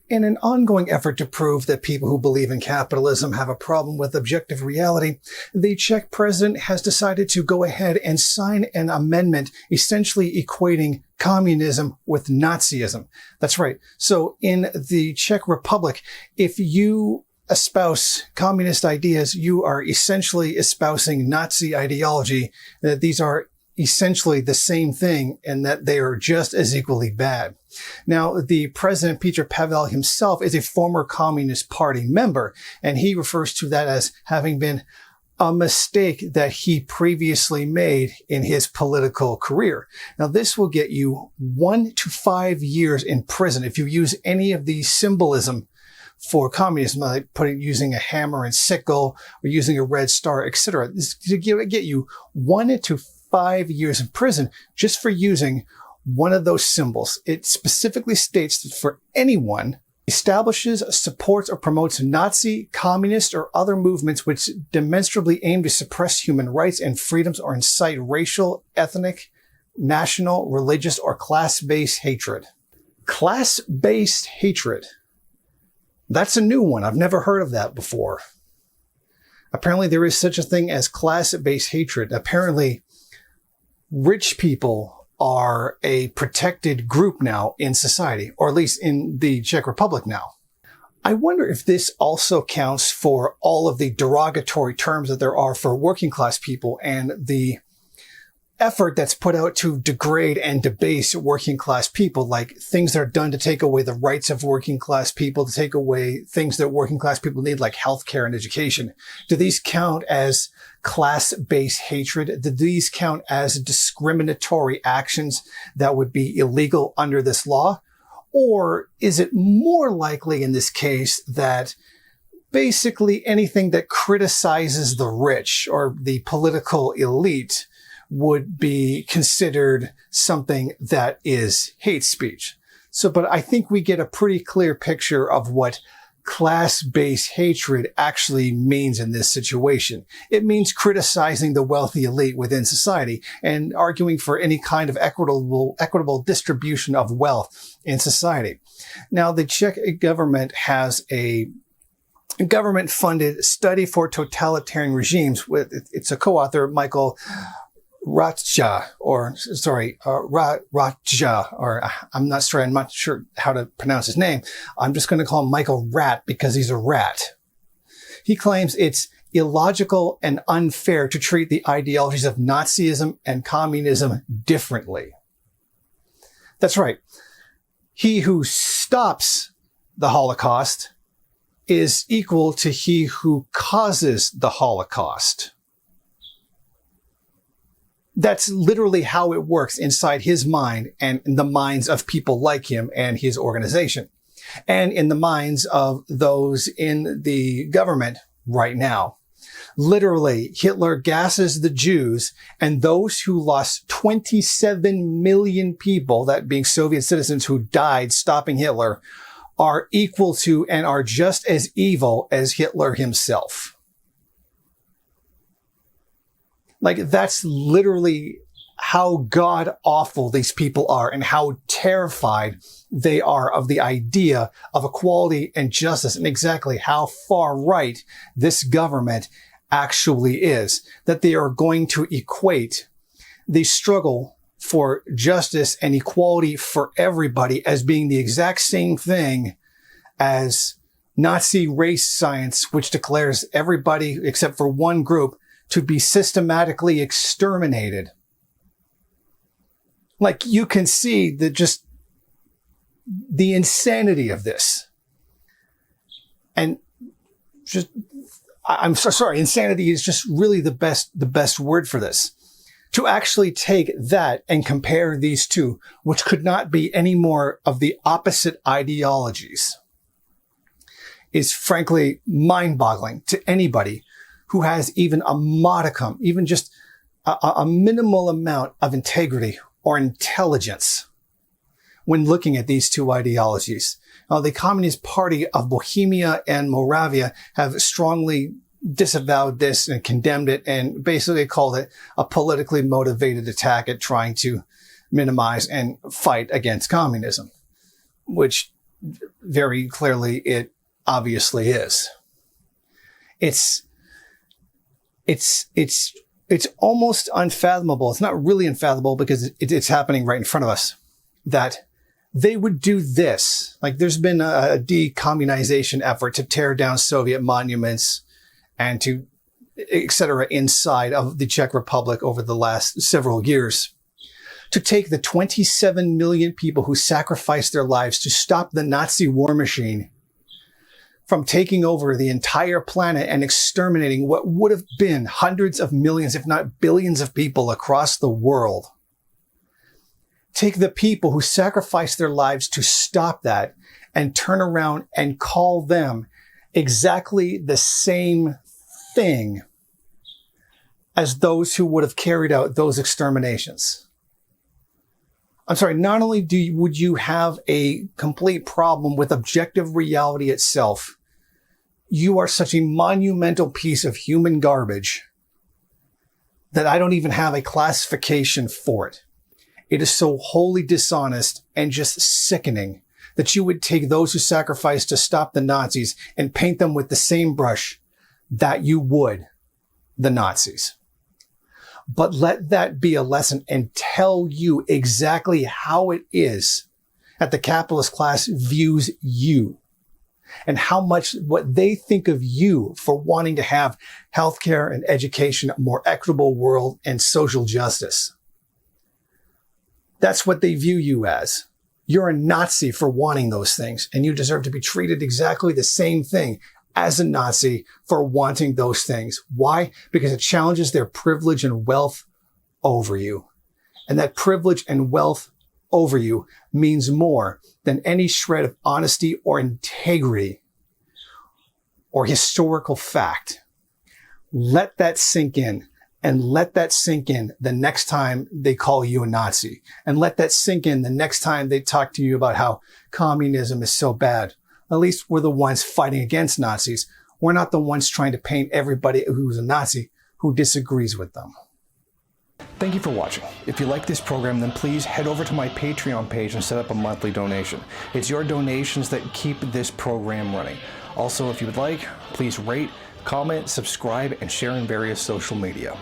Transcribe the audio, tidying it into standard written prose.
In an ongoing effort to prove that people who believe in capitalism have a problem with objective reality, the Czech president has decided to go ahead and sign an amendment essentially equating communism with Nazism. That's right. So in the Czech Republic, if you espouse communist ideas, you are essentially espousing Nazi ideology. That these are essentially the same thing and that they are just as equally bad. Now, the president, Petr Pavel himself, is a former Communist Party member, and he refers to that as having been a mistake that he previously made in his political career. Now, this will get you 1 to 5 years in prison if you use any of the symbolism for communism, like using a hammer and sickle or using a red star, etc. This to get you 1 to 5 years in prison just for using one of those symbols. It specifically states that for anyone establishes, supports, or promotes Nazi, communist, or other movements which demonstrably aim to suppress human rights and freedoms or incite racial, ethnic, national, religious, or class-based hatred. Class-based hatred. That's a new one. I've never heard of that before. Apparently there is such a thing as class-based hatred. Apparently rich people are a protected group now in society, or at least in the Czech Republic now. I wonder if this also counts for all of the derogatory terms that there are for working class people and the effort that's put out to degrade and debase working class people, like things that are done to take away the rights of working class people, to take away things that working class people need, like healthcare and education. Do these count as class-based hatred? Do these count as discriminatory actions that would be illegal under this law? Or is it more likely in this case that basically anything that criticizes the rich or the political elite would be considered something that is hate speech? So, but I think we get a pretty clear picture of what class-based hatred actually means in this situation. It means criticizing the wealthy elite within society and arguing for any kind of equitable distribution of wealth in society. Now, the Czech government has a government-funded study for totalitarian regimes it's a co-author, Michael Ratja, I'm not sure how to pronounce his name. I'm just going to call him Michael Rat because he's a rat. He claims it's illogical and unfair to treat the ideologies of Nazism and communism differently. That's right. He who stops the Holocaust is equal to he who causes the Holocaust. That's literally how it works inside his mind and in the minds of people like him and his organization, and in the minds of those in the government right now. Literally, Hitler gasses the Jews, and those who lost 27 million people, that being Soviet citizens who died stopping Hitler, are equal to and are just as evil as Hitler himself. Like, that's literally how god-awful these people are and how terrified they are of the idea of equality and justice, and exactly how far right this government actually is, that they are going to equate the struggle for justice and equality for everybody as being the exact same thing as Nazi race science, which declares everybody except for one group to be systematically exterminated. Like, you can see that just the insanity of this. And just, I'm so sorry, insanity is just really the best word for this. To actually take that and compare these two, which could not be any more of the opposite ideologies, is frankly mind-boggling to anybody who has even a modicum, even just a minimal amount of integrity or intelligence when looking at these two ideologies. The Communist Party of Bohemia and Moravia have strongly disavowed this and condemned it, and basically called it a politically motivated attack at trying to minimize and fight against communism, which very clearly it obviously is. It's almost unfathomable. It's not really unfathomable because it's happening right in front of us, that they would do this. Like, there's been a decommunization effort to tear down Soviet monuments and to et cetera inside of the Czech Republic over the last several years. To take the 27 million people who sacrificed their lives to stop the Nazi war machine from taking over the entire planet and exterminating what would have been hundreds of millions, if not billions of people across the world. Take the people who sacrificed their lives to stop that and turn around and call them exactly the same thing as those who would have carried out those exterminations. I'm sorry, not only would you have a complete problem with objective reality itself, you are such a monumental piece of human garbage that I don't even have a classification for it. It is so wholly dishonest and just sickening that you would take those who sacrificed to stop the Nazis and paint them with the same brush that you would the Nazis. But let that be a lesson and tell you exactly how it is that the capitalist class views you and how much what they think of you for wanting to have healthcare and education, a more equitable world, and social justice. That's what they view you as. You're a Nazi for wanting those things, and you deserve to be treated exactly the same thing as a Nazi for wanting those things. Why? Because it challenges their privilege and wealth over you. And that privilege and wealth over you means more than any shred of honesty or integrity or historical fact. Let that sink in. And let that sink in the next time they call you a Nazi. And let that sink in the next time they talk to you about how communism is so bad. At least we're the ones fighting against Nazis. We're not the ones trying to paint everybody who's a Nazi who disagrees with them. Thank you for watching. If you like this program, then please head over to my Patreon page and set up a monthly donation. It's your donations that keep this program running. Also, if you would like, please rate, comment, subscribe, and share in various social media.